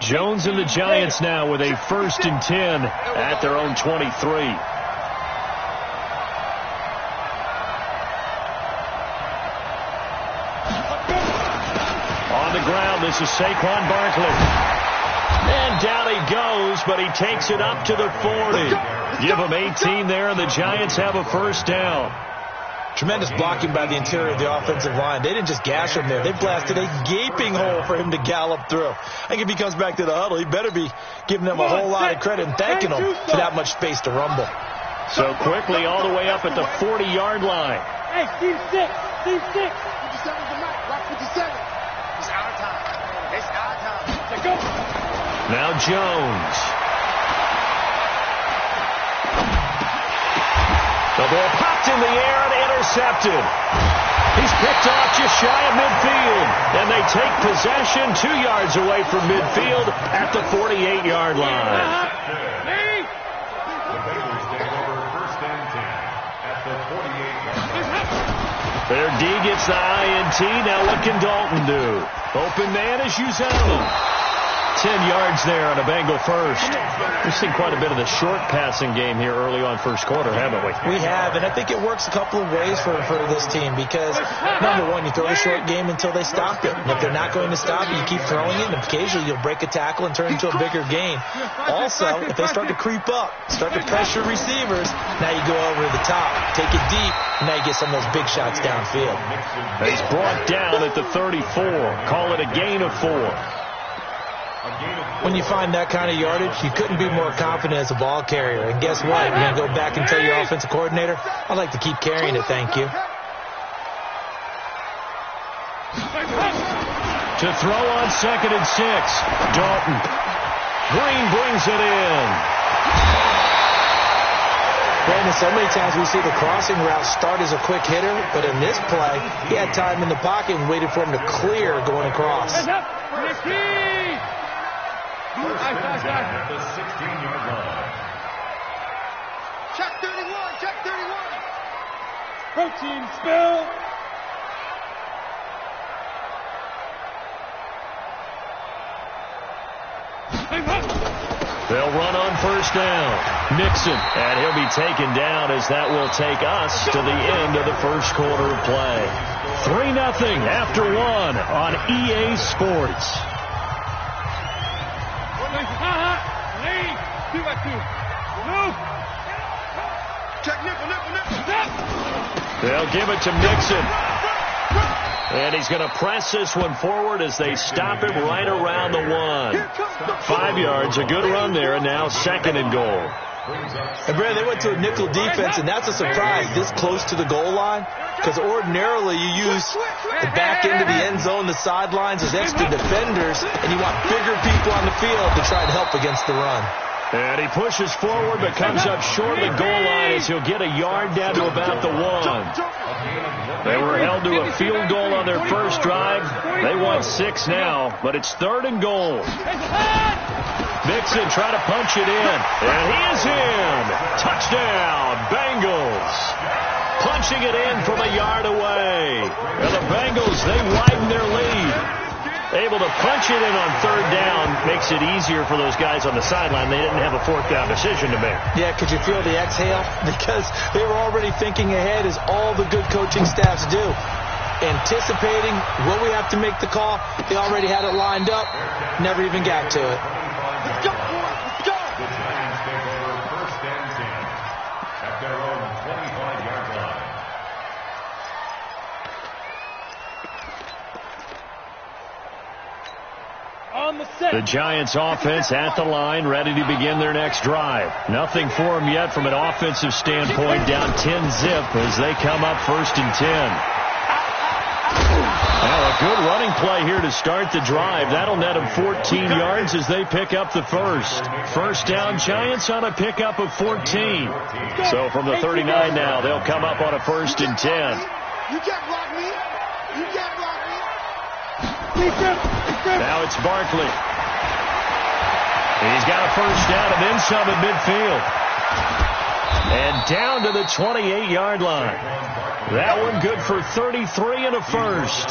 Jones and the Giants now with a 1st and 10 at their own 23. On the ground, this is Saquon Barkley. And down he goes, but he takes it up to the 40. Give him 18 there, and the Giants have a 1st down. Tremendous blocking by the interior of the offensive line. They didn't just gash him there. They blasted a gaping hole for him to gallop through. I think if he comes back to the huddle, he better be giving them a whole lot of credit and thanking them for that much space to rumble. So quickly all the way up at the 40-yard line. Hey, Steve 6. 57's the mic. Rock 57. It's our time. It's our time. Let's go. Now Jones. The ball popped in the air and intercepted. He's picked off just shy of midfield. And they take possession 2 yards away from midfield at the 48-yard line. The Bengals take over 1st and 10 at the 48-yard line. Their D gets the INT. Now what can Dalton do? Open man is Uzoma. 10 yards there on a Bengal 1st. We've seen quite a bit of the short passing game here early on 1st quarter, haven't we? We have, and I think it works a couple of ways for this team because, number one, you throw a short game until they stop it. And if they're not going to stop it, you keep throwing it, and occasionally you'll break a tackle and turn it into a bigger gain. Also, if they start to creep up, start to pressure receivers, now you go over the top, take it deep, and now you get some of those big shots downfield. He's brought down at the 34. Call it a gain of 4. When you find that kind of yardage, you couldn't be more confident as a ball carrier. And guess what? You're going to go back and tell your offensive coordinator, I'd like to keep carrying it, thank you. To throw on 2nd and 6. Dalton. Green brings it in. Brandon, so many times we see the crossing route start as a quick hitter, but in this play, he had time in the pocket and waited for him to clear going across. At the 16-yard line. Check 31. Check 31. Protein spill. They'll run on 1st down. Nixon, and he'll be taken down as that will take us to the end of the 1st quarter of play. 3-0 after 1 on EA Sports. They'll give it to Nixon. And he's going to press this one forward as they stop him right around the 1. 5 yards, a good run there, and now 2nd and goal. And Brad, they went to a nickel defense, and that's a surprise this close to the goal line, because ordinarily you use the back end of the end zone, the sidelines as extra defenders, and you want bigger people on the field to try to help against the run. And he pushes forward but comes up short of the goal line as he'll get a yard down to about the 1. They were held to a field goal on their 1st drive. They want 6 now, but it's 3rd and goal. Nixon trying to punch it in, and he is in. Touchdown, Bengals. Punching it in from a yard away. And the Bengals, they widen their lead. Able to punch it in on 3rd down makes it easier for those guys on the sideline. They didn't have a 4th down decision to make. Yeah, could you feel the exhale? Because they were already thinking ahead, as all the good coaching staffs do. Anticipating, will we have to make the call? They already had it lined up. Never even got to it. Let's go, boys. Let's go. The Giants take over 1st and 10 at their own 25-yard line. The Giants offense at the line, ready to begin their next drive. Nothing for them yet from an offensive standpoint, down 10-zip as they come up 1st and 10. Well, a good running play here to start the drive. That'll net them 14 yards as they pick up the 1st down, Giants on a pickup of 14. So from the 39 now, they'll come up on a 1st and 10. You can't block me. You can't block me. Now it's Barkley. He's got a 1st down and then some at midfield. And down to the 28-yard line. That one good for 33 and a first.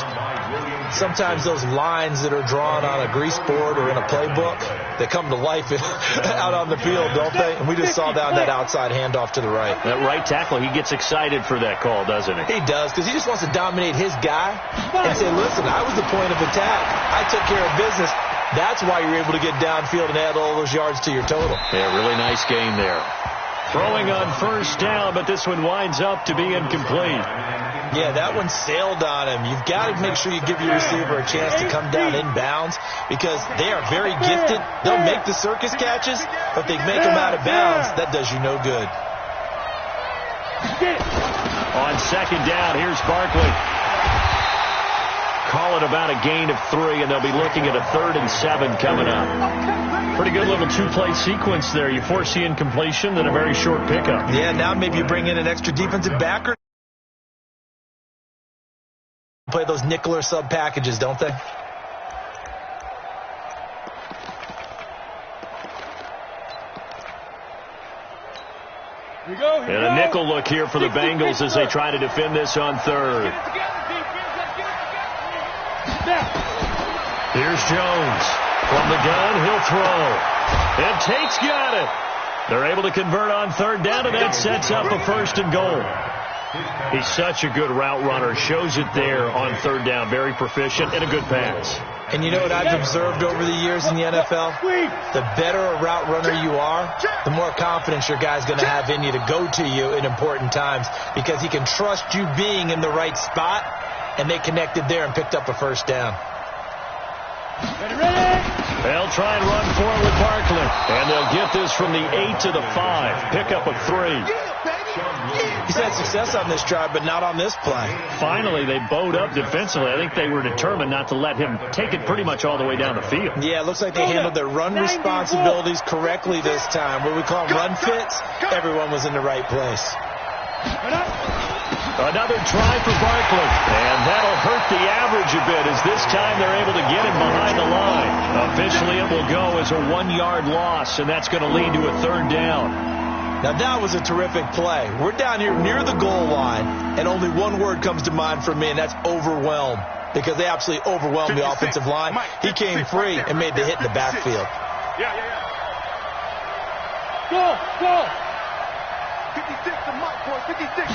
Sometimes those lines that are drawn on a grease board or in a playbook, they come to life out on the field, don't they? And we just saw down that outside handoff to the right. That right tackle, he gets excited for that call, doesn't he? He does, because he just wants to dominate his guy and say, listen, I was the point of attack. I took care of business. That's why you're able to get downfield and add all those yards to your total. Yeah, really nice game there. Throwing on first down, but this one winds up to be incomplete. Yeah, that one sailed on him. You've got to make sure you give your receiver a chance to come down inbounds because they are very gifted. They'll make the circus catches, but they make them out of bounds. That does you no good. On second down, here's Barkley. Call it about a gain of 3, and they'll be looking at a 3rd and 7 coming up. Pretty good little two-play sequence there. You force the incompletion, then a very short pickup. Yeah, now maybe you bring in an extra defensive backer. Play those nickel or sub packages, don't they? And a nickel look here for the Bengals as they try to defend this on 3rd. Here's Jones. From the gun, he'll throw. And Tate's got it. They're able to convert on 3rd down, and that sets up a 1st and goal. He's such a good route runner. Shows it there on 3rd down. Very proficient and a good pass. And you know what I've observed over the years in the NFL? The better a route runner you are, the more confidence your guy's going to have in you to go to you in important times because he can trust you being in the right spot, and they connected there and picked up a 1st down. They'll try and run for it with Barkley. And they'll get this from the 8 to the 5. Pick up a 3. He's had success on this drive, but not on this play. Finally, they bowed up defensively. I think they were determined not to let him take it pretty much all the way down the field. Yeah, it looks like they handled their run responsibilities correctly this time. What we call run fits, everyone was in the right place. Another try for Barkley, and that'll hurt the average a bit as this time they're able to get him behind the line. Officially, it will go as a 1-yard loss, and that's going to lead to a 3rd down. Now, that was a terrific play. We're down here near the goal line, and only one word comes to mind for me, and that's overwhelmed, because they absolutely overwhelmed the offensive line. He came free and made the hit in the backfield. Go! 56 to Mike, boy, 56.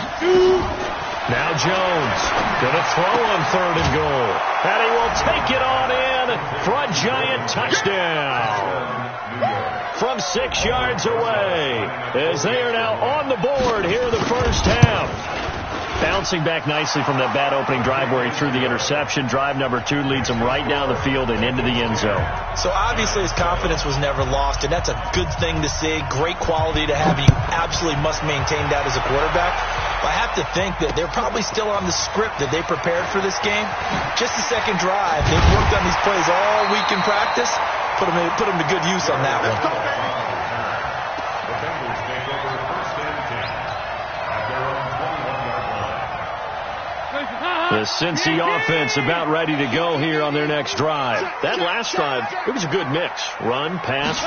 Now Jones going to throw on 3rd and goal. And he will take it on in for a giant touchdown. From 6 yards away as they are now on the board here in the first half. Bouncing back nicely from that bad opening drive where he threw the interception. Drive number 2 leads him right down the field and into the end zone. So obviously his confidence was never lost, and that's a good thing to see. Great quality to have. You absolutely must maintain that as a quarterback. But I have to think that they're probably still on the script that they prepared for this game. Just the second drive. They've worked on these plays all week in practice. Put them to good use on that one. The Bengals take over 1st and 10 at their own 21-yard line. The Cincy offense about ready to go here on their next drive. That last drive, it was a good mix. Run, pass,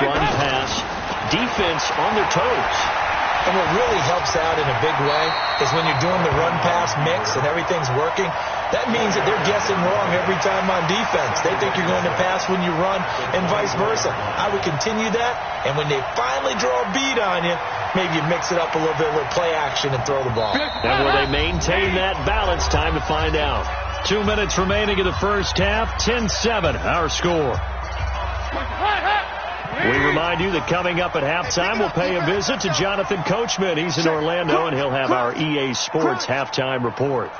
defense on their toes. And what really helps out in a big way is when you're doing the run-pass mix and everything's working, that means that they're guessing wrong every time on defense. They think you're going to pass when you run and vice versa. I would continue that, and when they finally draw a bead on you, maybe you mix it up a little bit with play action and throw the ball. And will they maintain that balance? Time to find out. 2 minutes remaining in the first half. 10-7, our score. We remind you that coming up at halftime, we'll pay a visit to Jonathan Coachman. He's in Orlando, and he'll have our EA Sports halftime report.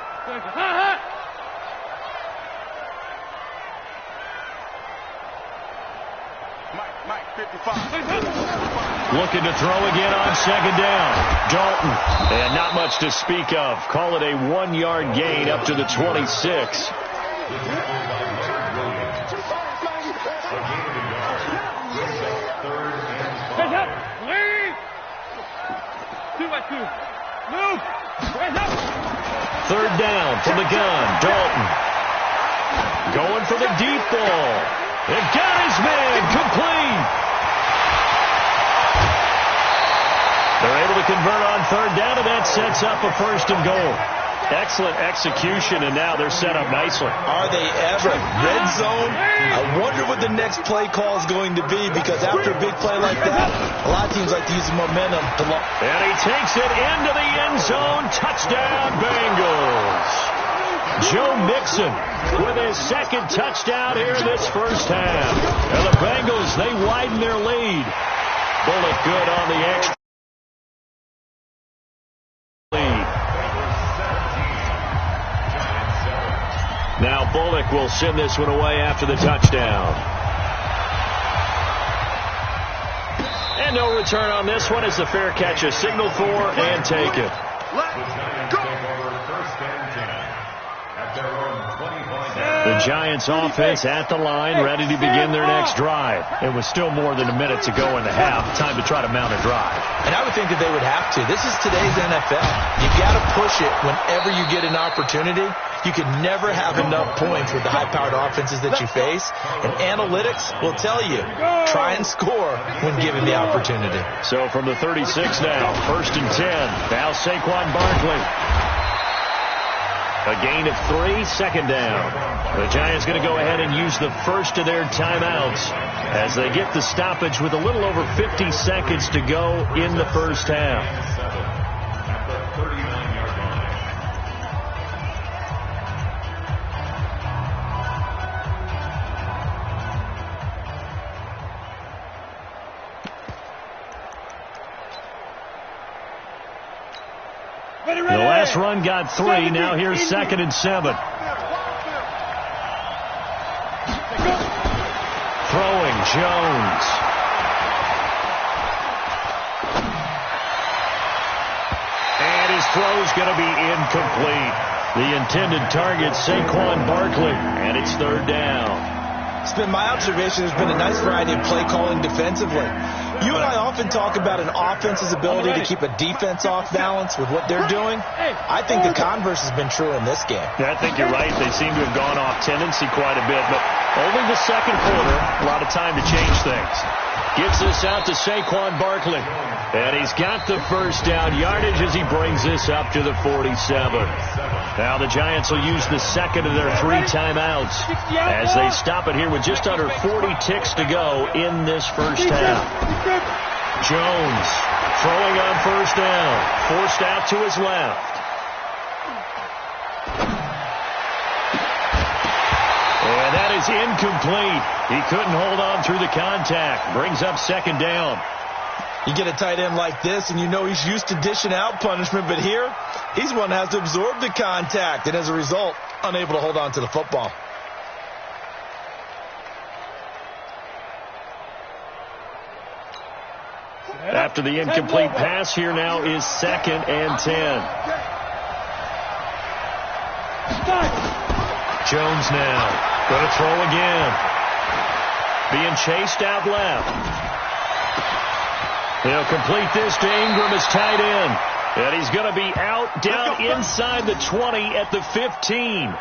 Looking to throw again on second down. Dalton. And not much to speak of. Call it a 1-yard gain up to the 26. Third down from the gun. Dalton. Going for the deep ball. It got his man. Complete. They're able to convert on third down, and that sets up a 1st and goal. Excellent execution, and now they're set up nicely. Are they ever? Red zone? I wonder what the next play call is going to be, because after a big play like that, a lot of teams like to use the momentum to and he takes it into the end zone. Touchdown, Bengals. Joe Mixon with his second touchdown here in this first half. And the Bengals, they widen their lead. Bullock good on the extra lead. Now Bullock will send this one away after the touchdown. And no return on this one as the fair catch is signaled for and taken. The Giants offense at the line, ready to begin their next drive. It was still more than a minute to go in the half. Time to try to mount a drive. And I would think that they would have to. This is today's NFL. You got to push it whenever you get an opportunity. You can never have enough points with the high-powered offenses that you face. And analytics will tell you, try and score when given the opportunity. So from the 36 now, 1st and 10. Now Saquon Barkley. A gain of 3, second down. The Giants going to go ahead and use the first of their timeouts as they get the stoppage with a little over 50 seconds to go in the first half. The last run got 3. Now here's 2nd and 7. Throwing Jones. And his throw's going to be incomplete. The intended target, Saquon Barkley. And it's 3rd down. It's been my observation there's been a nice variety of play calling defensively. You and I often talk about an offense's ability to keep a defense off balance with what they're doing. I think the converse has been true in this game. Yeah, I think you're right. They seem to have gone off tendency quite a bit, but only the second quarter, a lot of time to change things. Gets this out to Saquon Barkley. And he's got the first down yardage as he brings this up to the 47. Now the Giants will use the second of their 3 timeouts as they stop it here with just under 40 ticks to go in this first half. Jones throwing on first down. Forced out to his left. And that is incomplete. He couldn't hold on through the contact. Brings up 2nd down. You get a tight end like this, and you know he's used to dishing out punishment, but here, he's one that has to absorb the contact, and as a result, unable to hold on to the football. After the incomplete pass, here now is 2nd and 10. Jones now going to throw again. Being chased out left. He'll complete this to Ingram as tight end. And he's going to be out down inside the 20 at the 15.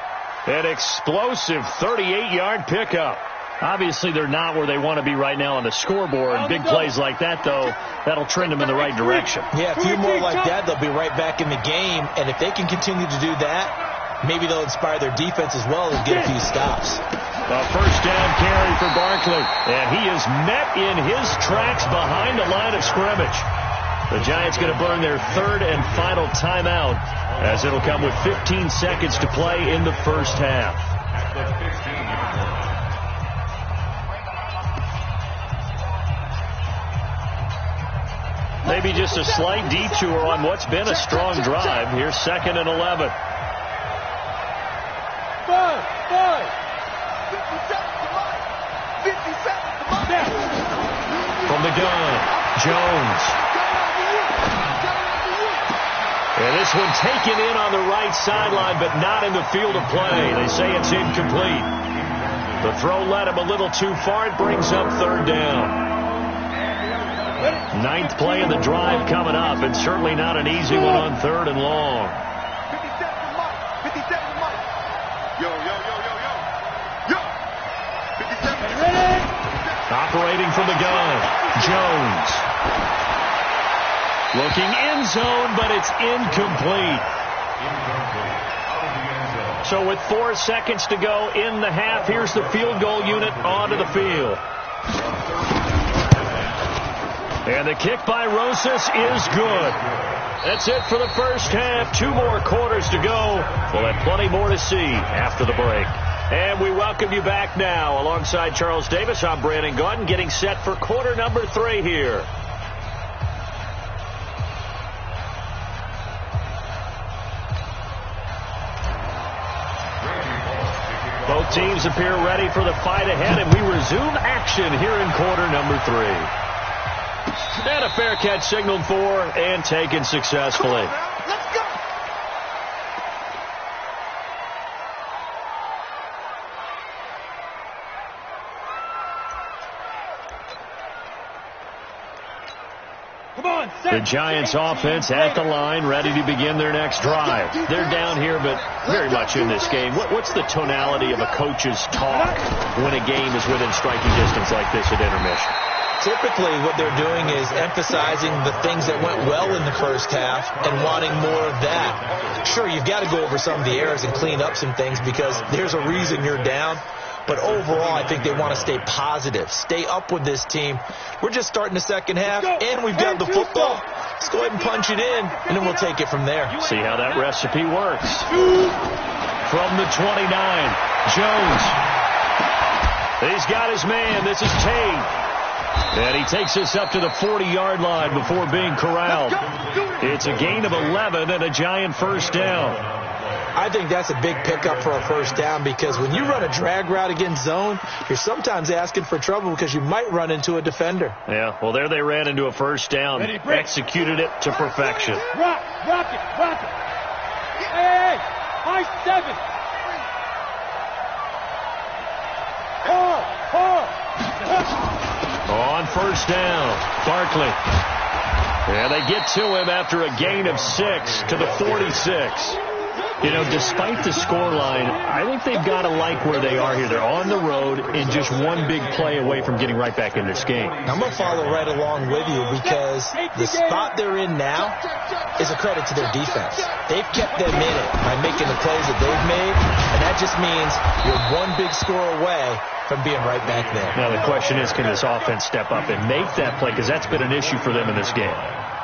An explosive 38-yard pickup. Obviously, they're not where they want to be right now on the scoreboard. Big plays like that, though, that'll trend them in the right direction. Yeah, a few more like that, they'll be right back in the game. And if they can continue to do that, maybe they'll inspire their defense as well and get a few stops. A first down carry for Barkley. And he is met in his tracks behind the line of scrimmage. The Giants going to burn their 3rd and final timeout as it'll come with 15 seconds to play in the first half. Maybe just a slight detour on what's been a strong drive. Here's 2nd and 11. From the gun, Jones. And this one taken in on the right sideline, but not in the field of play. They say it's incomplete. The throw led him a little too far. It brings up 3rd down. 9th play of the drive coming up, and certainly not an easy one on 3rd and long. 57 to Mike. Yo. 57 to Operating from the gun, Jones. Looking end zone, but it's incomplete. So with 4 seconds to go in the half, here's the field goal unit onto the field. And the kick by Rosas is good. That's it for the first half. 2 more quarters to go. We'll have plenty more to see after the break. And we welcome you back now. Alongside Charles Davis, I'm Brandon Gaudin, getting set for quarter number 3 here. Both teams appear ready for the fight ahead, and we resume action here in quarter number 3. And a fair catch signaled for and taken successfully. Let's go. Come on, the Giants offense at the line, ready to begin their next drive. They're down here, but very much in this game. What's the tonality of a coach's talk when a game is within striking distance like this at intermission? Typically, what they're doing is emphasizing the things that went well in the first half and wanting more of that. Sure, you've got to go over some of the errors and clean up some things because there's a reason you're down. But overall, I think they want to stay positive, stay up with this team. We're just starting the second half, and we've got the football. Let's go ahead and punch it in, and then we'll take it from there. See how that recipe works. From the 29, Jones. He's got his man. This is Tate. And he takes us up to the 40-yard line before being corralled. It's a gain of 11 and a Giant first down. I think that's a big pickup for a first down because when you run a drag route against zone, you're sometimes asking for trouble because you might run into a defender. Yeah, well, there they ran into a first down. Executed it to perfection. Rock it. Hey, high 7. On first down, Barkley. And they get to him after a gain of 6 to the 46. You know, despite the scoreline, I think they've got to like where they are here. They're on the road and just one big play away from getting right back in this game. I'm going to follow right along with you because the spot they're in now is a credit to their defense. They've kept them in it by making the plays that they've made, and that just means you're one big score away from being right back there. Now the question is, can this offense step up and make that play? Because that's been an issue for them in this game.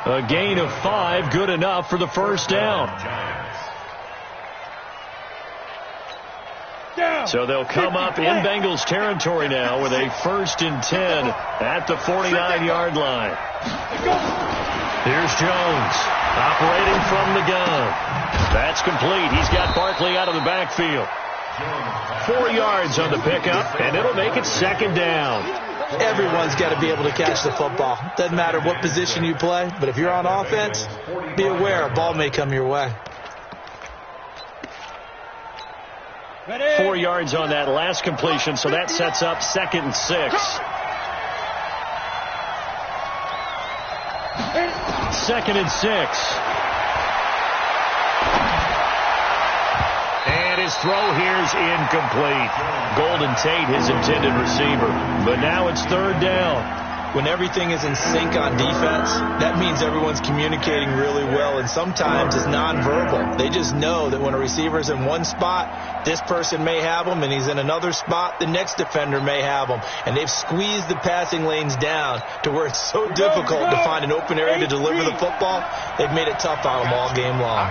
A gain of 5, good enough for the first down. So they'll come up in Bengals territory now with a 1st and 10 at the 49-yard line. Here's Jones operating from the gun. That's complete. He's got Barkley out of the backfield. 4 yards on the pickup, and it'll make it 2nd down. Everyone's got to be able to catch the football. Doesn't matter what position you play, but if you're on offense, be aware a ball may come your way. 4 yards on that last completion, so that sets up 2nd and 6. 2nd and 6. And his throw here's incomplete. Golden Tate, his intended receiver. But now it's 3rd down. When everything is in sync on defense, that means everyone's communicating really well, and sometimes it's nonverbal. They just know that when a receiver's in one spot, this person may have him, and he's in another spot, the next defender may have him. And they've squeezed the passing lanes down to where it's so difficult to find an open area to deliver the football. They've made it tough on them all game long.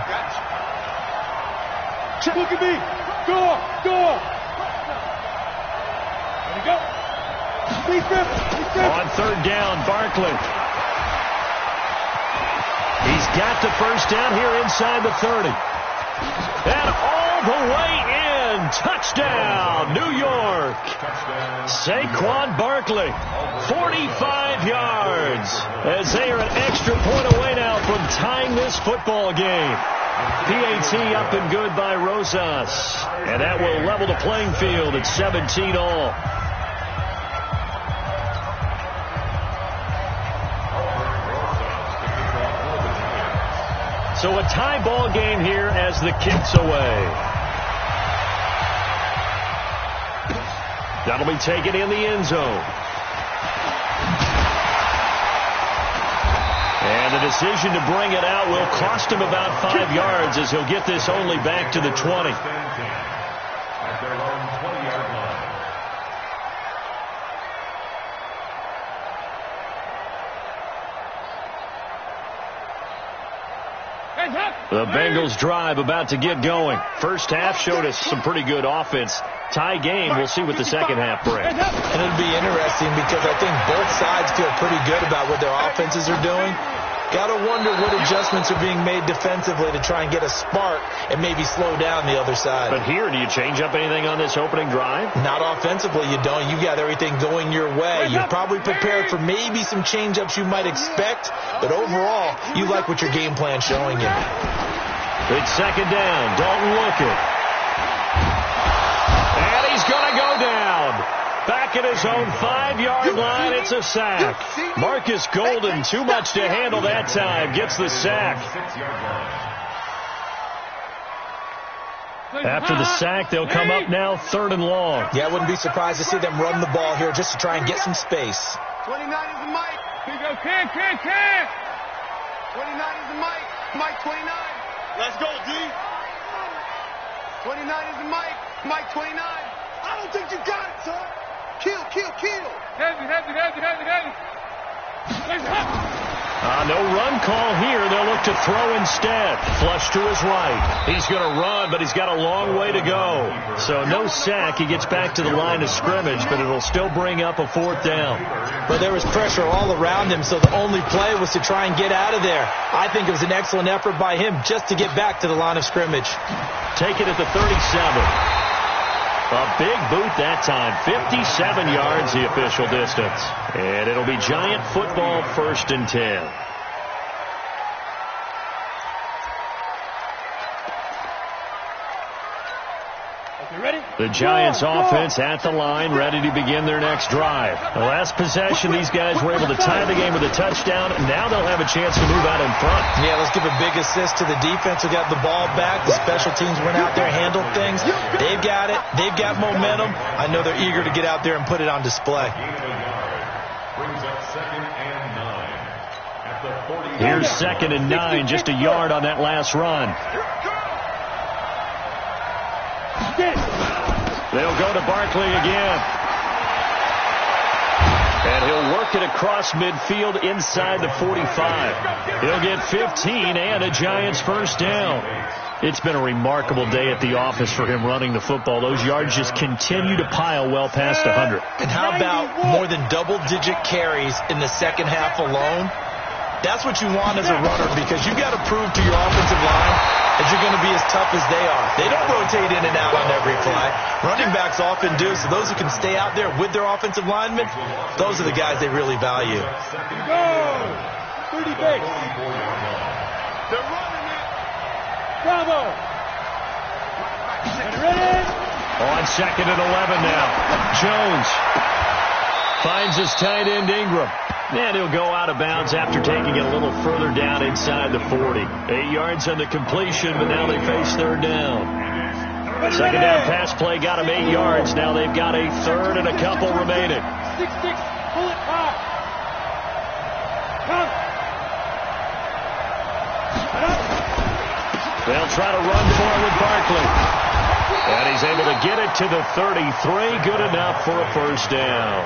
Look at me. Go. There we go. On 3rd down, Barkley. He's got the first down here inside the 30. And all the way in. Touchdown, New York. Saquon Barkley, 45 yards. As they are an extra point away now from tying this football game. PAT up and good by Rosas. And that will level the playing field at 17 all. So a tie ball game here as the kick's away. That'll be taken in the end zone. And And the decision to bring it out will cost him about 5 yards as he'll get this only back to the 20. At their own 20-yard line. The Bengals drive about to get going. First half showed us some pretty good offense. Tie game, we'll see what the second half brings. And it'll be interesting because I think both sides feel pretty good about what their offenses are doing. Got to wonder what adjustments are being made defensively to try and get a spark and maybe slow down the other side. But here, do you change up anything on this opening drive? Not offensively, you don't. You got everything going your way. You're probably prepared for maybe some change-ups you might expect, but overall, you like what your game plan's showing you. It's second down. Dalton looking. And he's going to go down. Back at his own 5-yard line, it's a sack. Marcus Golden, too much to handle that time, gets the sack. After the sack, they'll come up now 3rd and long. Yeah, I wouldn't be surprised to see them run the ball here just to try and get some space. 29 is the Mike. Here you go, Ken. 29 is the Mike. Mike 29. Let's go, D. 29 is the Mike. Mike 29. I don't think you got it, son. Kill. Heavy. No run call here. They'll look to throw instead. Flush to his right. He's going to run, but he's got a long way to go. So no sack. He gets back to the line of scrimmage, but it'll still bring up a 4th down. But there was pressure all around him, so the only play was to try and get out of there. I think it was an excellent effort by him just to get back to the line of scrimmage. Take it at the 37. A big boot that time. 57 yards the official distance. And it'll be Giant football 1st and 10. The Giants offense at the line, ready to begin their next drive. The last possession, these guys were able to tie the game with a touchdown. Now they'll have a chance to move out in front. Yeah, let's give a big assist to the defense who got the ball back. The special teams went out there, handled things. They've got it. They've got momentum. I know they're eager to get out there and put it on display. Brings up 2nd and 9. At the 40. Here's 2nd and 9, just a yard on that last run. They'll go to Barkley again. And he'll work it across midfield inside the 45. He'll get 15 and a Giants 1st down. It's been a remarkable day at the office for him running the football. Those yards just continue to pile well past 100. And how about more than double-digit carries in the second half alone? That's what you want as a runner because you got to prove to your offensive line that you're going to be as tough as they are. They don't rotate in and out on every play. Running backs often do, so those who can stay out there with their offensive linemen, those are the guys they really value. Go! 30 base. They're running it. Bravo. Ready? On 2nd and 11 now. Jones finds his tight end Ingram. And he'll go out of bounds after taking it a little further down inside the 40. 8 yards on the completion, but now they face 3rd down. Second down pass play got him 8 yards. Now they've got a 3rd and a couple remaining. 6-6. Pull it high. Come. They'll try to run for it with Barkley. And he's able to get it to the 33. Good enough for a 1st down.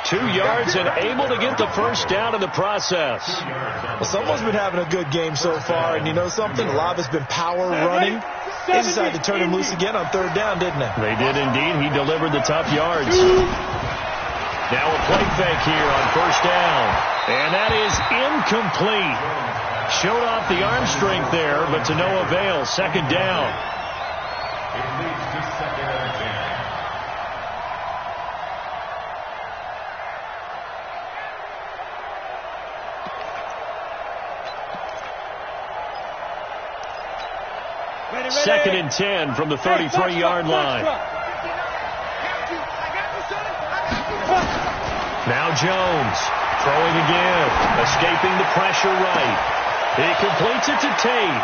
2 yards and able to get the 1st down in the process. Well, someone's been having a good game so far, and you know something? A lot of it's been power running. They decided to turn him loose again on 3rd down, didn't they? They did indeed. He delivered the tough yards. Now a play fake here on 1st down. And that is incomplete. Showed off the arm strength there, but to no avail. 2nd down. It leads to 2nd and 10. Second and 10 from the 33-yard line. Now Jones throwing again, escaping the pressure right. He completes it to Tate,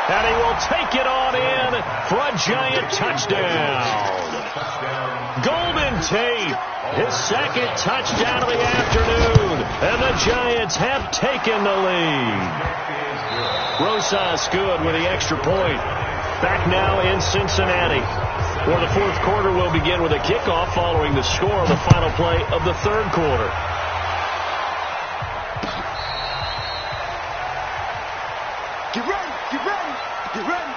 and he will take it on in for a Giant touchdown. Golden Tate, his second touchdown of the afternoon, and the Giants have taken the lead. Rosas good with the extra point. Back now in Cincinnati, where the fourth quarter will begin with a kickoff following the score of the final play of the third quarter. Get ready, get ready, get ready.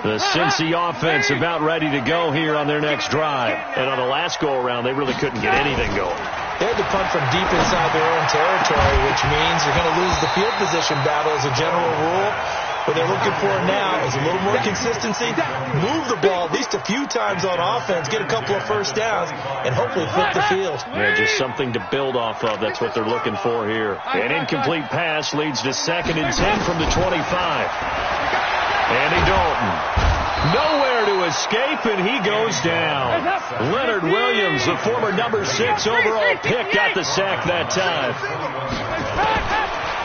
The Cincy offense about ready to go here on their next drive. And on the last go-around, they really couldn't get anything going. They had to punt from deep inside their own territory, which means you're going to lose the field position battle as a general rule. What they're looking for now is a little more consistency, move the ball at least a few times on offense, get a couple of first downs, and hopefully flip the field. Yeah, just something to build off of. That's what they're looking for here. An incomplete pass leads to 2nd and 10 from the 25. Andy Dalton, nowhere to escape, and he goes down. Leonard Williams, the former number 6 overall pick, got the sack that time.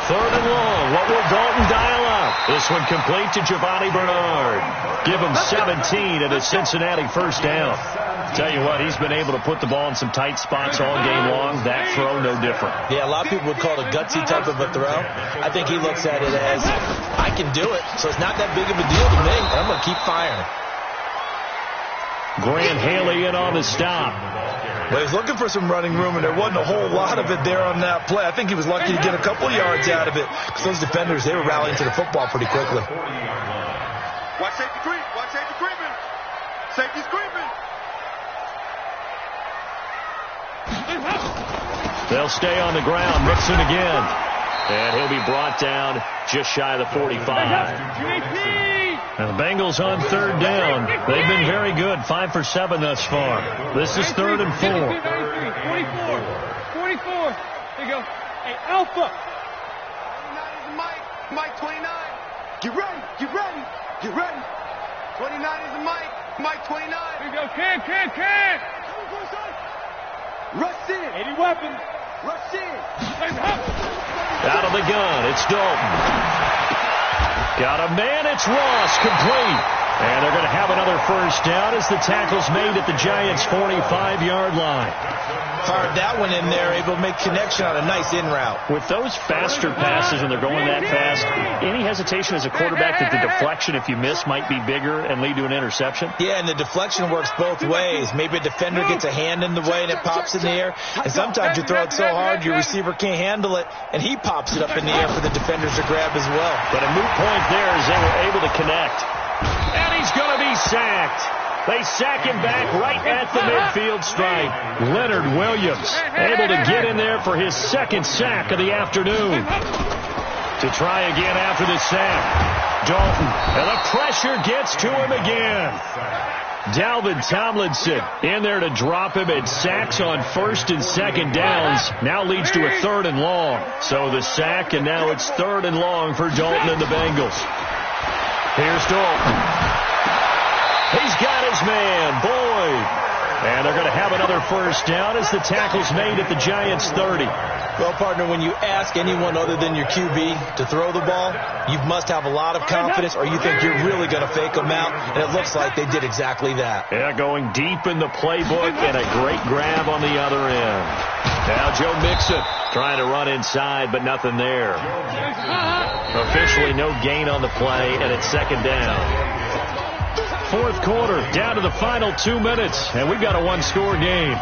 3rd and long. What will Dalton dial up? This one complete to Giovanni Bernard. Give him 17 at a Cincinnati first down. Tell you what, he's been able to put the ball in some tight spots all game long. That throw, no different. Yeah, a lot of people would call it a gutsy type of a throw. I think he looks at it as, I can do it, so it's not that big of a deal to me. I'm going to keep firing. Grant Haley in on the stop. But he's looking for some running room, and there wasn't a whole lot of it there on that play. I think he was lucky to get a couple yards out of it, because those defenders, they were rallying to the football pretty quickly. Watch safety creep. Watch safety creeping. Safety's creeping. They'll stay on the ground. Mixon again. And he'll be brought down just shy of the 45. And the Bengals on 3rd down. They've been very good. 5 for 7 thus far. This is 3rd and 4. 44. 44. There you go. Hey, Alpha. 29 is the Mike. Mike 29. Get ready. Get ready. Get ready. 29 is the Mike. Mike 29. There you go. Can. Rush in. 80 weapons. Rush in. Out of the gun, it's Dalton. Got a man, it's Ross, complete. And they're going to have another first down as the tackle's made at the Giants' 45-yard line. Fired that one in there, able to make connection on a nice in route. With those faster passes when they're going that fast, any hesitation as a quarterback that the deflection, if you miss, might be bigger and lead to an interception? Yeah, and the deflection works both ways. Maybe a defender gets a hand in the way and it pops in the air. And sometimes you throw it so hard your receiver can't handle it, and he pops it up in the air for the defenders to grab as well. But a moot point there is they were able to connect. And he's going to be sacked. They sack him back right at the midfield stripe. Leonard Williams able to get in there for his 2nd sack of the afternoon. To try again after the sack. Dalton, and the pressure gets to him again. Dalvin Tomlinson in there to drop him at sacks on 1st and 2nd downs. Now leads to a 3rd and long. So the sack, and now it's 3rd and long for Dalton and the Bengals. Here's Dalton. He's got his man, Boyd. And they're going to have another first down as the tackle's made at the Giants' 30. Well, partner, when you ask anyone other than your QB to throw the ball, you must have a lot of confidence, or you think you're really going to fake them out, and it looks like they did exactly that. Yeah, going deep in the playbook, and a great grab on the other end. Now Joe Mixon trying to run inside, but nothing there. Officially no gain on the play, and it's 2nd down. 4th quarter, down to the final 2 minutes, and we've got a 1-score game.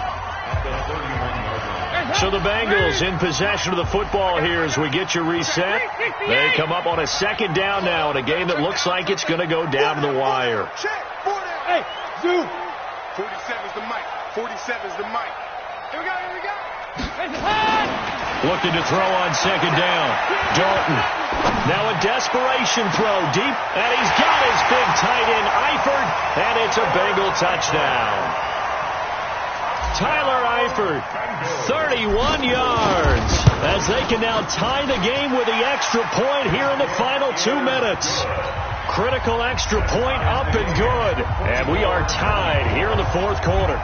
So the Bengals in possession of the football here as we get you reset. They come up on a 2nd down now in a game that looks like it's going to go down to the wire. Hey, zoom. 47's the Mike. 47's the Mike. Here we go, here we go. Looking to throw on 2nd down. Dalton. Now a desperation throw deep, and he's got his big tight end, Eifert, and it's a Bengal touchdown. Tyler Eifert, 31 yards, as they can now tie the game with the extra point here in the final 2 minutes. Critical extra point up and good, and we are tied here in the 4th quarter.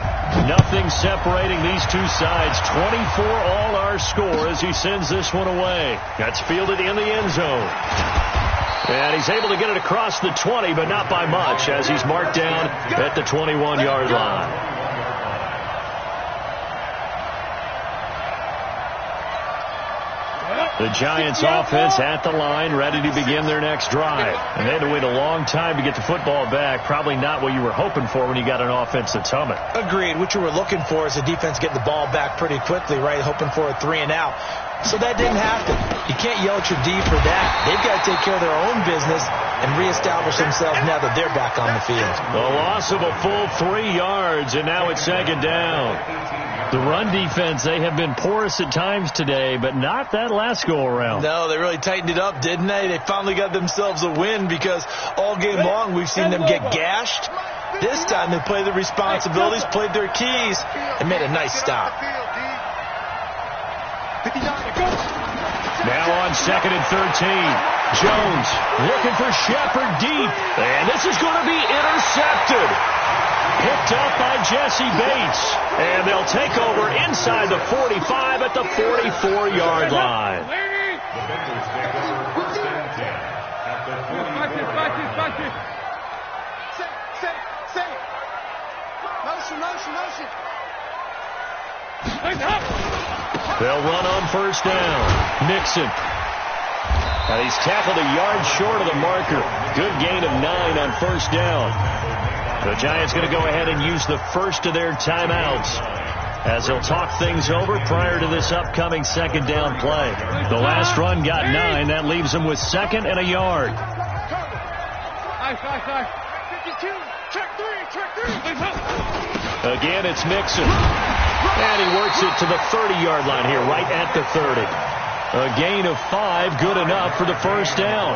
Nothing separating these two sides. 24 all our score as he sends this one away. That's fielded in the end zone. And he's able to get it across the 20, but not by much, as he's marked down at the 21-yard line. The Giants offense at the line, ready to begin their next drive. And they had to wait a long time to get the football back. Probably not what you were hoping for when you got an offense that's humming. Agreed. What you were looking for is the defense getting the ball back pretty quickly, right? Hoping for a 3-and-out. So that didn't happen. You can't yell at your D for that. They've got to take care of their own business and reestablish themselves now that they're back on the field. The loss of a full 3 yards, and now it's second down. The run defense, they have been porous at times today, but not that last go-around. No, they really tightened it up, didn't they? They finally got themselves a win because all game long we've seen them get gashed. This time they played the responsibilities, played their keys, and made a nice stop. Now on 2nd and 13. Jones looking for Shepard deep. And this is going to be intercepted. Picked up by Jesse Bates. And they'll take over inside the 45 at the 44-yard line. The Bengals take over 1st and 10 at the 44. Say. Motion. They'll run on 1st down. Nixon. And he's tackled a yard short of the marker. Good gain of 9 on 1st down. The Giants going to go ahead and use the first of their timeouts as they'll talk things over prior to this upcoming 2nd down play. The last run got 9. That leaves them with 2nd and a yard. Nice. 52. Check 3. Again, it's Nixon. And he works it to the 30-yard line here, right at the 30. A gain of 5, good enough for the 1st down.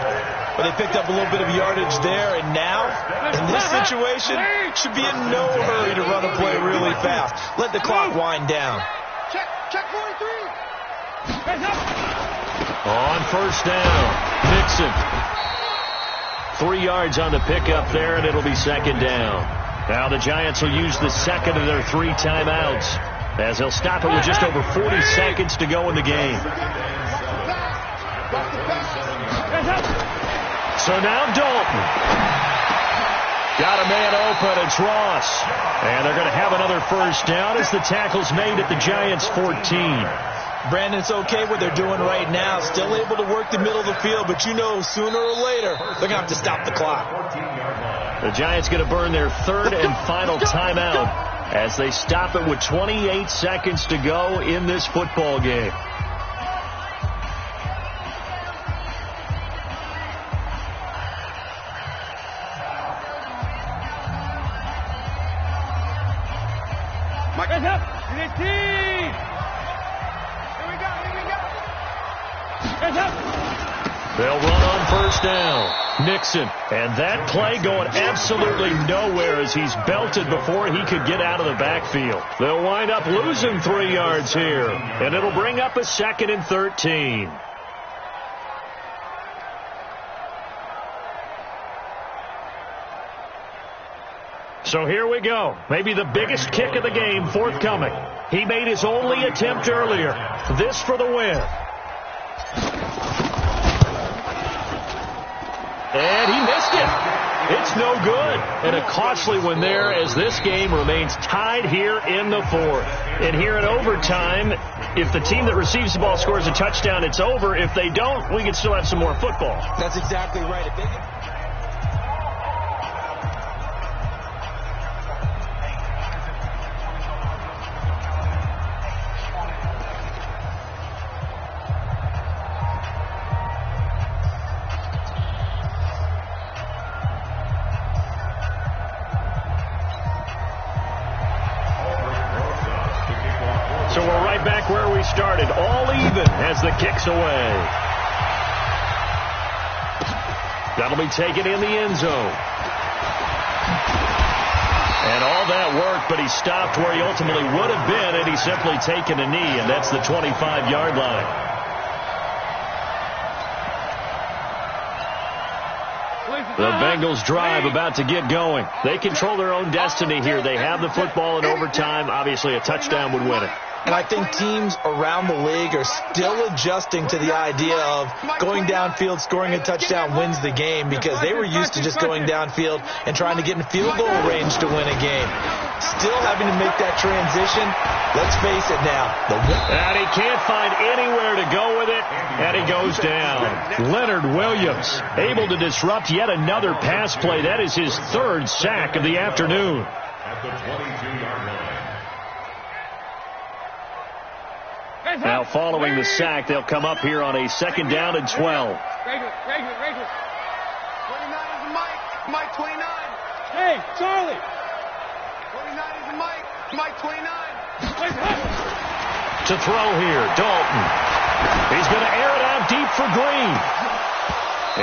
But they picked up a little bit of yardage there, and now, in this situation, should be in no hurry to run a play really fast. Let the clock wind down. Check 43. On 1st down, Nixon. 3 yards on the pickup there, and it'll be 2nd down. Now the Giants will use the 2nd of their 3 timeouts as they'll stop it with just over 40 seconds to go in the game. So now Dalton. Got a man open. It's Ross. And they're going to have another 1st down as the tackle's made at the Giants' 14. Brandon, it's okay what they're doing right now. Still able to work the middle of the field, but you know sooner or later they're going to have to stop the clock. The Giants going to burn their 3rd and final timeout as they stop it with 28 seconds to go in this football game. They'll run on 1st down. Nixon. And that play going absolutely nowhere as he's belted before he could get out of the backfield. They'll wind up losing 3 yards here. And it'll bring up a 2nd and 13. So here we go. Maybe the biggest kick of the game forthcoming. He made his only attempt earlier. This for the win. And he missed it. It's no good. And a costly one there as this game remains tied here in the 4th. And here in overtime, if the team that receives the ball scores a touchdown, it's over. If they don't, we can still have some more football. That's exactly right. So we're right back where we started, all even as the kick's away. That'll be taken in the end zone. And all that worked, but he stopped where he ultimately would have been, and he's simply taken a knee, and that's the 25-yard line. The Bengals drive about to get going. They control their own destiny here. They have the football in overtime. Obviously, a touchdown would win it. And I think teams around the league are still adjusting to the idea of going downfield, scoring a touchdown wins the game, because they were used to just going downfield and trying to get in field goal range to win a game. Still having to make that transition. Let's face it now. And he can't find anywhere to go with it, and he goes down. Leonard Williams able to disrupt yet another pass play. That is his third sack of the afternoon. At the 22-yard line. Now following the sack, they'll come up here on a second down and 12. Regular. 29 is a Mike. Mike 29. Hey, Charlie. 29 is a Mike. Mike 29. To throw here, Dalton. He's going to air it out deep for Green.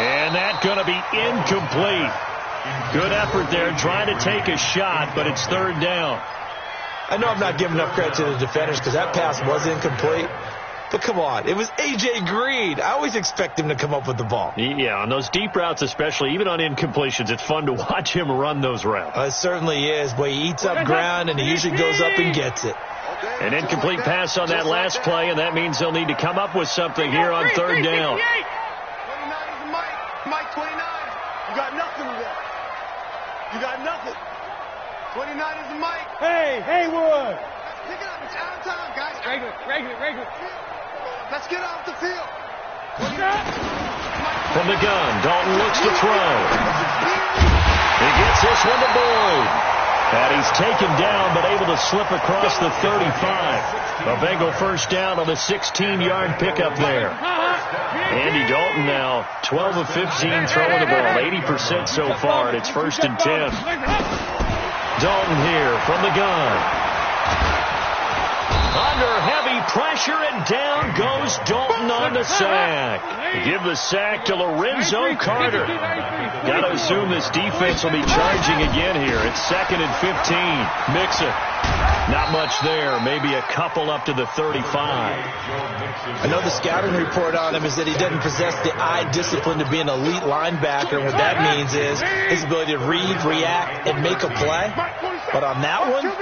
And that's going to be incomplete. Good effort there trying to take a shot, but it's third down. I know I'm not giving enough credit to the defenders because that pass was incomplete. But come on, it was A.J. Green. I always expect him to come up with the ball. Yeah, on those deep routes especially, even on incompletions, it's fun to watch him run those routes. It certainly is. Boy, he eats up ground, and he usually goes up and gets it. An incomplete pass on that last play, and that means they'll need to come up with something here on third down. 29 is a Mike. Mike 29. You got nothing with that. You got nothing. 29 is a Mike. Hey, Haywood. Pick it up. It's out of time, guys. Regular. Let's get off the field. From the gun, Dalton looks to throw. He gets this one to Boyd. And he's taken down, but able to slip across the 35. A Bengal first down on the 16-yard pickup there. Andy Dalton now 12 of 15 throwing the ball, 80% so far, and it's first and 10. Dalton here from the gun. Under heavy pressure, and down goes Dalton on the sack. Give the sack to Lorenzo Carter. Got to assume this defense will be charging again here. It's second and 15. Mixon. Not much there. Maybe a couple up to the 35. I know the scouting report on him is that he doesn't possess the eye discipline to be an elite linebacker. What that means is his ability to read, react, and make a play. But on that one,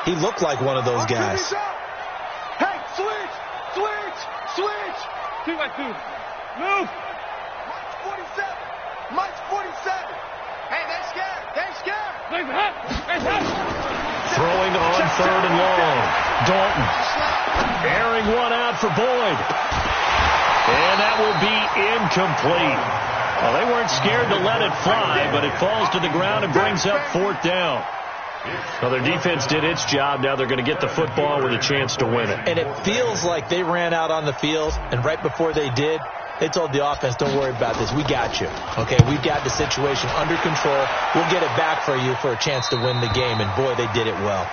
he looked like one of those guys. Hey, switch. 2 by 2. Move. Mike's 47. Mike's 47. Hey, they're scared. Throwing on third and long. Dalton airing one out for Boyd. And that will be incomplete. Well, they weren't scared to let it fly, but it falls to the ground and brings up fourth down. Well, their defense did its job. Now they're going to get the football with a chance to win it. And it feels like they ran out on the field, and right before they did, they told the offense, don't worry about this. We got you. Okay, we've got the situation under control. We'll get it back for you for a chance to win the game. And, boy, they did it well.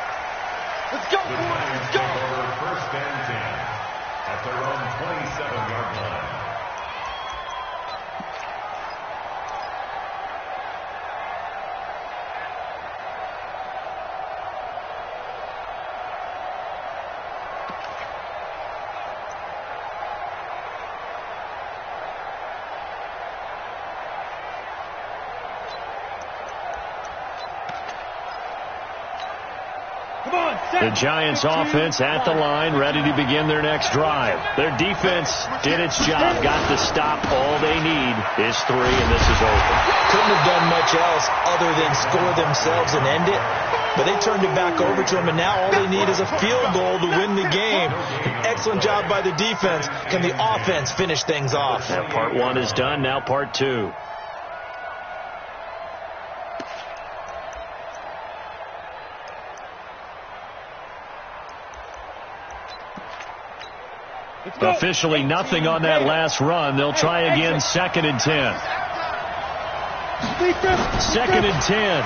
Let's go, boys. Let's go. First and 10 at their own 27-yard line. The Giants offense at the line, ready to begin their next drive. Their defense did its job, got the stop. All they need is 3, and this is over. Couldn't have done much else other than score themselves and end it. But they turned it back over to them, and now all they need is a field goal to win the game. An excellent job by the defense. Can the offense finish things off? Now part 1 is done, now part 2. Officially nothing on that last run. They'll try again, second and 10. Second and 10.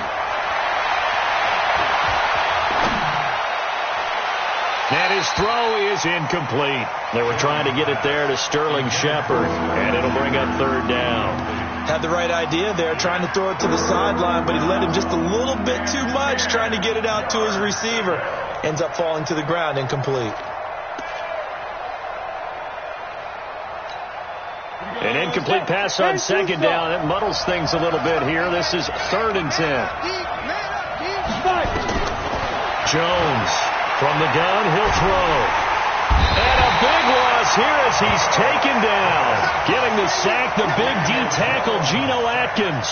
And his throw is incomplete. They were trying to get it there to Sterling Shepard, and it'll bring up third down. Had the right idea there, trying to throw it to the sideline, but he let him just a little bit too much, trying to get it out to his receiver. Ends up falling to the ground, incomplete. An incomplete pass on second down. It muddles things a little bit here. This is third and 10. Jones from the gun. He'll throw. big loss here as he's taken down. Getting the sack, the big D tackle, Geno Atkins.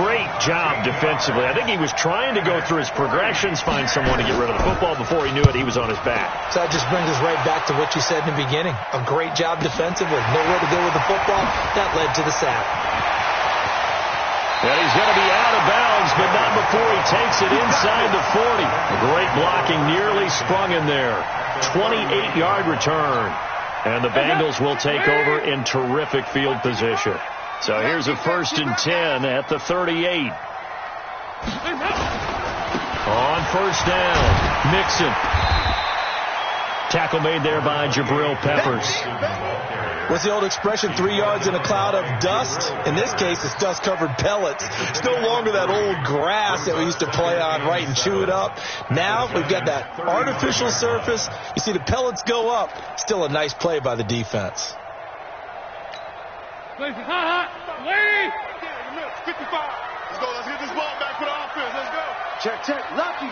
Great job defensively. I think he was trying to go through his progressions, find someone to get rid of the football. Before he knew it, he was on his back. So that just brings us right back to what you said in the beginning. A great job defensively. Nowhere to go with the football. That led to the sack. And he's going to be out of bounds, but not before he takes it inside the 40. Great blocking, nearly sprung in there. 28-yard return. And the Bengals will take over in terrific field position. So here's a 1st and 10 at the 38. On 1st down, Mixon. Tackle made there by Jabril Peppers. What's the old expression, 3 yards in a cloud of dust? In this case, it's dust-covered pellets. It's no longer that old grass that we used to play on, right, and chew it up. Now we've got that artificial surface. You see the pellets go up. Still a nice play by the defense. 55. Let's go. Let's get this ball back for the offense. Let's go. Check. Lucky.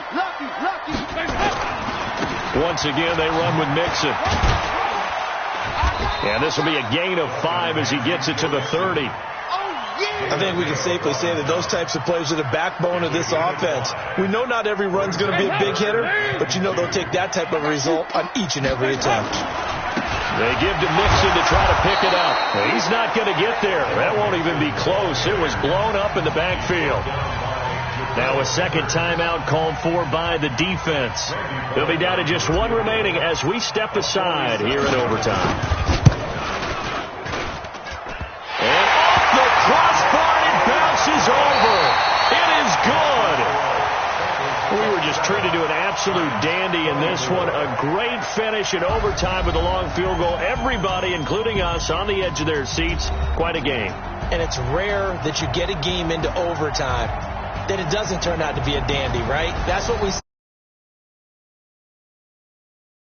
Once again, they run with Mixon. And this will be a gain of 5 as he gets it to the 30. I think we can safely say that those types of plays are the backbone of this offense. We know not every run's going to be a big hitter, but you know they'll take that type of result on each and every attempt. They give to Mixon to try to pick it up. He's not going to get there. That won't even be close. It was blown up in the backfield. Now a second timeout called for by the defense. They'll be down to just 1 remaining as we step aside here in overtime. And off the crossbar, it bounces over. It is good. We were just treated to an absolute dandy in this one. A great finish in overtime with a long field goal. Everybody, including us, on the edge of their seats. Quite a game. And it's rare that you get a game into overtime that it doesn't turn out to be a dandy, right? That's what we see.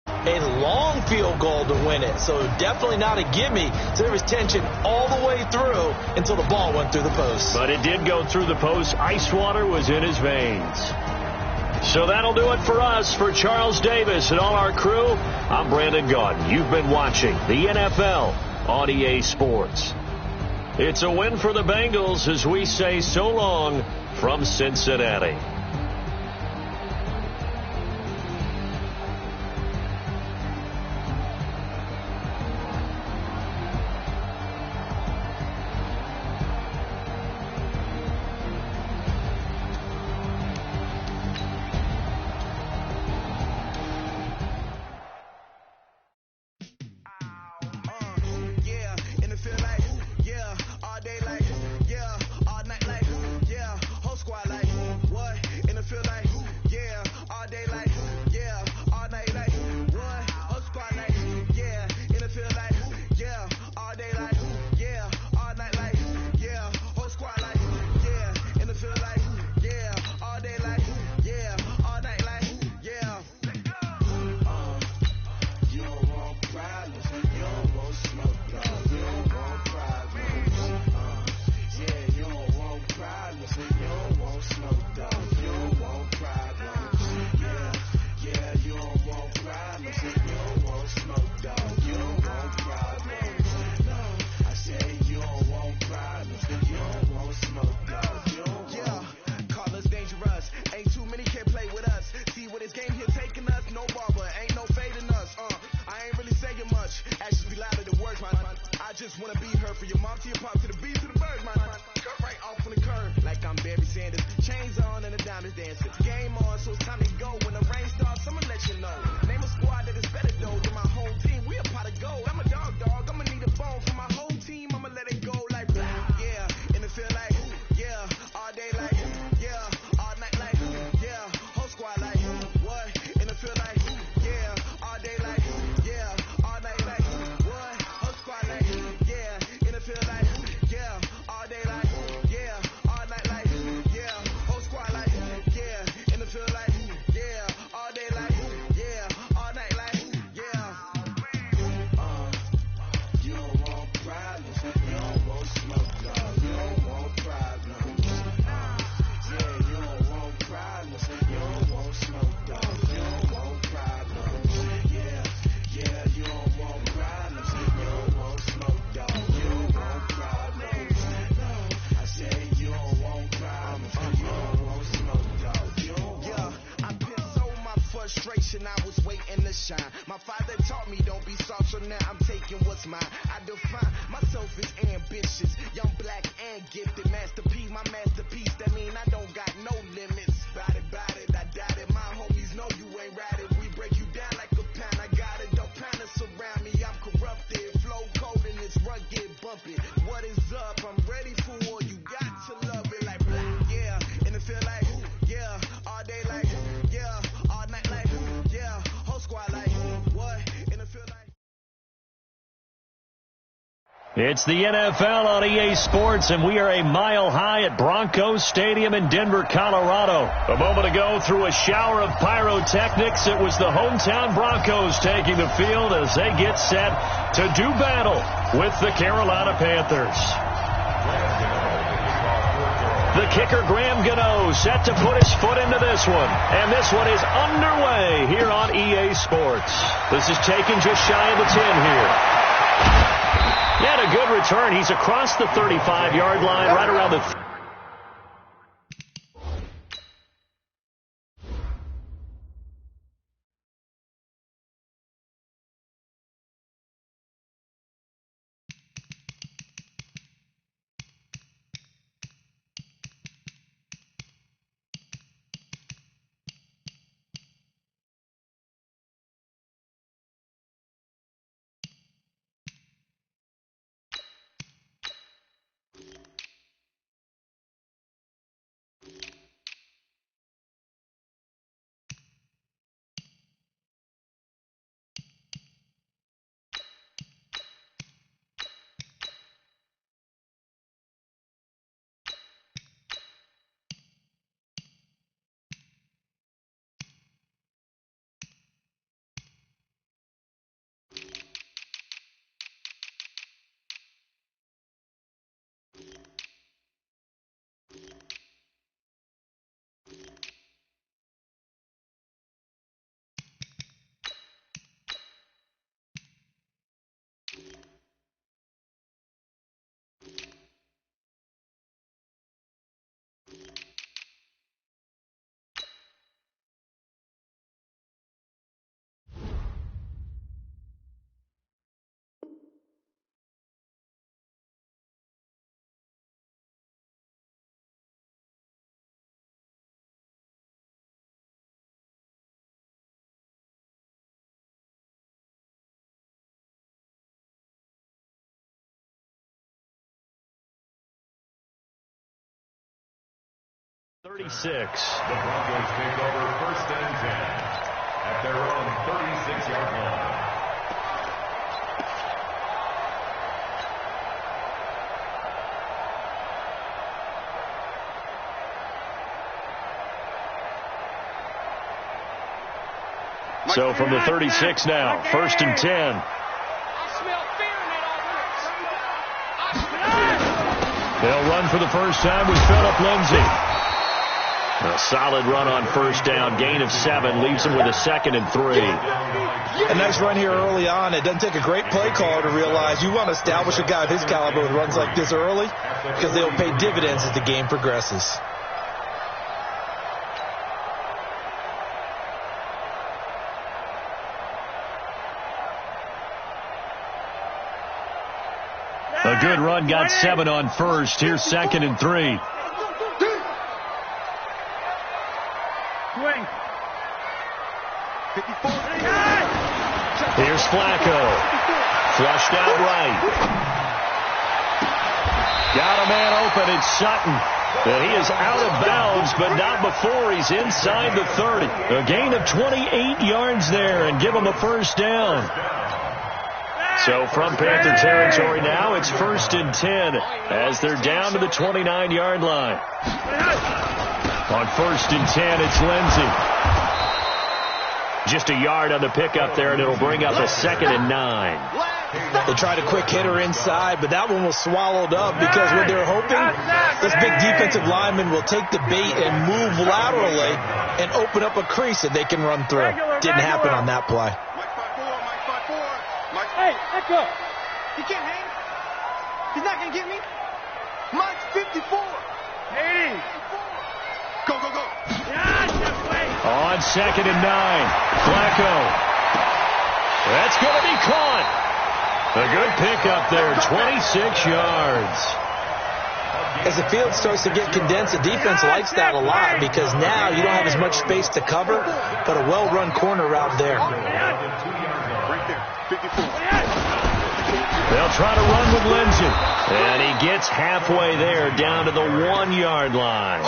A long field goal to win it, so definitely not a gimme. So there was tension all the way through until the ball went through the post. But it did go through the post. Ice water was in his veins. So that'll do it for us. For Charles Davis and all our crew, I'm Brandon Gaudin. You've been watching the NFL on EA Sports. It's a win for the Bengals as we say so long from Cincinnati. frustration, I was waiting to shine. My father taught me don't be soft, so now I'm taking what's mine. I define myself as ambitious, young, black, and gifted. Masterpiece, my masterpiece, that mean I don't got no limits. Bout it, I doubt it. My homies know you ain't ratted. We break you down like a pound. I got it, don't panic surround me. I'm corrupted, flow cold and it's rugged, bumpy. What is up? I'm ready for war. You got to love it like black, yeah. And it feel like, yeah. All day like, yeah. All night like, yeah. Whole squad like, what? And it feel like. It's the NFL on EA Sports, and we are a mile high at Broncos Stadium in Denver, Colorado. A moment ago, through a shower of pyrotechnics, it was the hometown Broncos taking the field as they get set to do battle with the Carolina Panthers. The kicker, Graham Gano, set to put his foot into this one. And this one is underway here on EA Sports. This is taken just shy of the 10 here. He had a good return. He's across the 35-yard line, right around the... .36. The Broncos take over 1st and 10 at their own 36-yard line. So from the 36 now, 1st and 10. I smell fear in that offense. They'll run for the first time with Phillip Lindsay. A solid run on 1st down. Gain of 7 leaves him with a 2nd and 3. A nice run here early on. It doesn't take a great play caller to realize you want to establish a guy of his caliber with runs like this early because they'll pay dividends as the game progresses. A good run, got 7 on 1st. Here's 2nd and 3. Here's Flacco. Flushed out right. Got a man open, it's Sutton. And he is out of bounds, but not before he's inside the 30. A gain of 28 yards there and give him a 1st down. So from Panther territory now, it's 1st and 10 as they're down to the 29-yard line. On 1st and 10, it's Lindsay. Just a yard on the pickup there, and it'll bring up a 2nd and 9. They tried a quick hitter inside, but that one was swallowed up because what they're hoping, this big defensive lineman will take the bait and move laterally and open up a crease that they can run through. Didn't happen on that play. Hey, let go. He can't hang. He's not going to get me. Mike's 54. 80. Go, go, go. Yeah, just wait. On 2nd and 9. Flacco. That's going to be caught. A good pickup there, 26 yards. As the field starts to get condensed, the defense likes that a lot because now you don't have as much space to cover, but a well-run corner route there. They'll try to run with Lindsey. And he gets halfway there, down to the 1-yard line.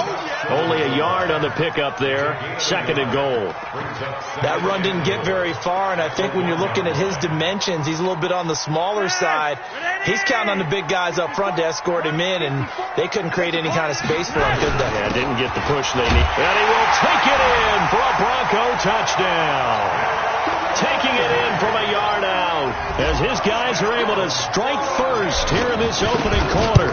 Only a yard on the pickup there. 2nd and goal. That run didn't get very far, and I think when you're looking at his dimensions, he's a little bit on the smaller side. He's counting on the big guys up front to escort him in, and they couldn't create any kind of space for him, could they? Yeah, didn't get the push they need. And he will take it in for a Bronco touchdown. Taking it in from a yard out as his guys are able to strike first here in this opening quarter.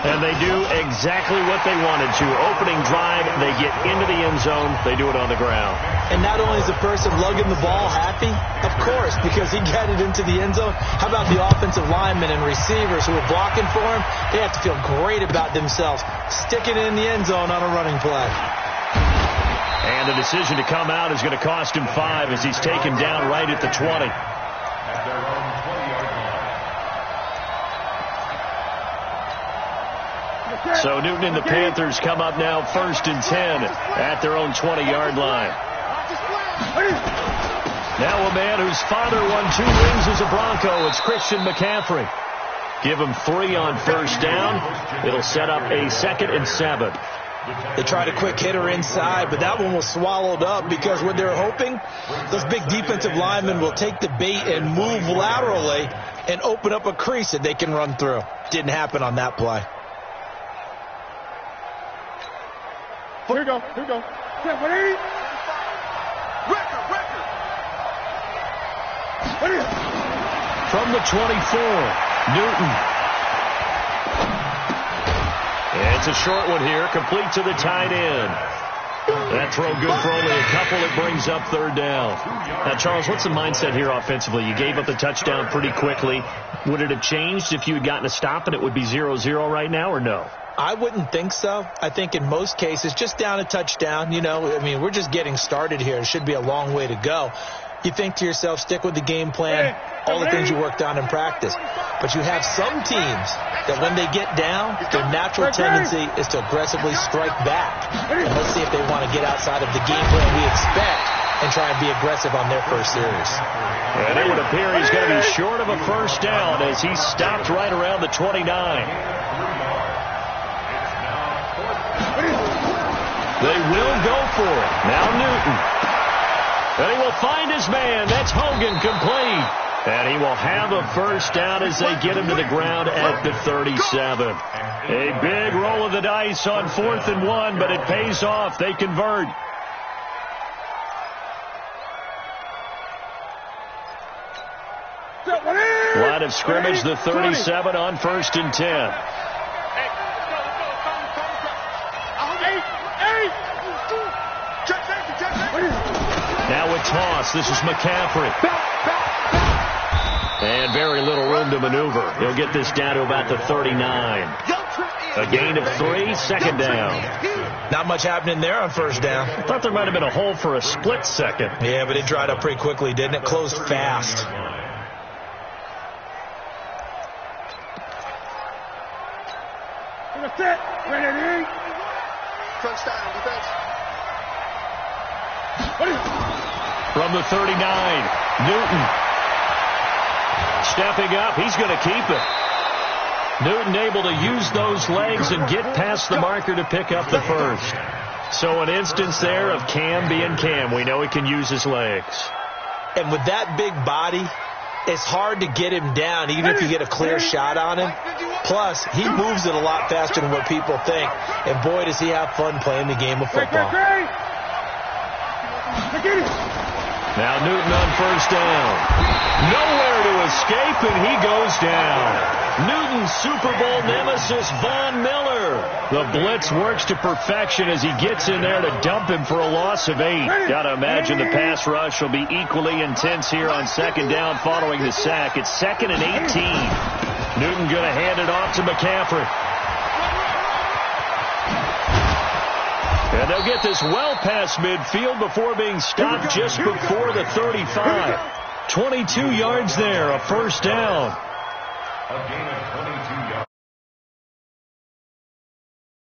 And they do exactly what they wanted to. Opening drive, they get into the end zone. They do it on the ground. And not only is the person lugging the ball happy, of course, because he got it into the end zone. How about the offensive linemen and receivers who are blocking for him? They have to feel great about themselves, sticking it in the end zone on a running play. And the decision to come out is going to cost him 5 as he's taken down right at the 20. So Newton and the Panthers come up now 1st and 10 at their own 20-yard line. Now a man whose father won 2 rings as a Bronco. It's Christian McCaffrey. Give him 3 on 1st down. It'll set up a 2nd and 7. They tried a quick hitter inside, but that one was swallowed up because what they're hoping, those big defensive linemen will take the bait and move laterally and open up a crease that they can run through. Didn't happen on that play. Here we go. Here we go. From the 24, Newton. It's a short one here, complete to the tight end. That throw good for only a couple. It brings up 3rd down. Now, Charles, what's the mindset here offensively? You gave up the touchdown pretty quickly. Would it have changed if you had gotten a stop and it would be 0-0 right now, or no? I wouldn't think so. I think in most cases, just down a touchdown, we're just getting started here. It should be a long way to go. You think to yourself, stick with the game plan, all the things you worked on in practice. But you have some teams that when they get down, their natural tendency is to aggressively strike back. And let's see if they want to get outside of the game plan we expect and try and be aggressive on their first series. And it would appear he's going to be short of a 1st down as he stopped right around the 29. They will go for it. Now Newton. And he will find his man. That's Hogan, complete. And he will have a 1st down as they get him to the ground at the 37. A big roll of the dice on 4th and 1, but it pays off. They convert. Line of scrimmage, the 37 on 1st and 10. Now a toss. This is McCaffrey. And very little room to maneuver. He'll get this down to about the 39. A gain of 3, 2nd down. Not much happening there on 1st down. I thought there might have been a hole for a split second. Yeah, but it dried up pretty quickly, didn't it? Closed fast. From the 39, Newton. Stepping up, he's going to keep it. Newton able to use those legs and get past the marker to pick up the 1st. So an instance there of Cam being Cam. We know he can use his legs. And with that big body, it's hard to get him down even if you get a clear shot on him. Plus, he moves it a lot faster than what people think. And boy, does he have fun playing the game of football. Now Newton on 1st down. Nowhere to escape, and he goes down. Newton's Super Bowl nemesis, Von Miller. The blitz works to perfection as he gets in there to dump him for a loss of 8. Got to imagine the pass rush will be equally intense here on 2nd down following the sack. It's 2nd and 18. Newton going to hand it off to McCaffrey. And And they'll get this well past midfield before being stopped just before the 35. 22 yards there, a first down. A gain of 22 yards.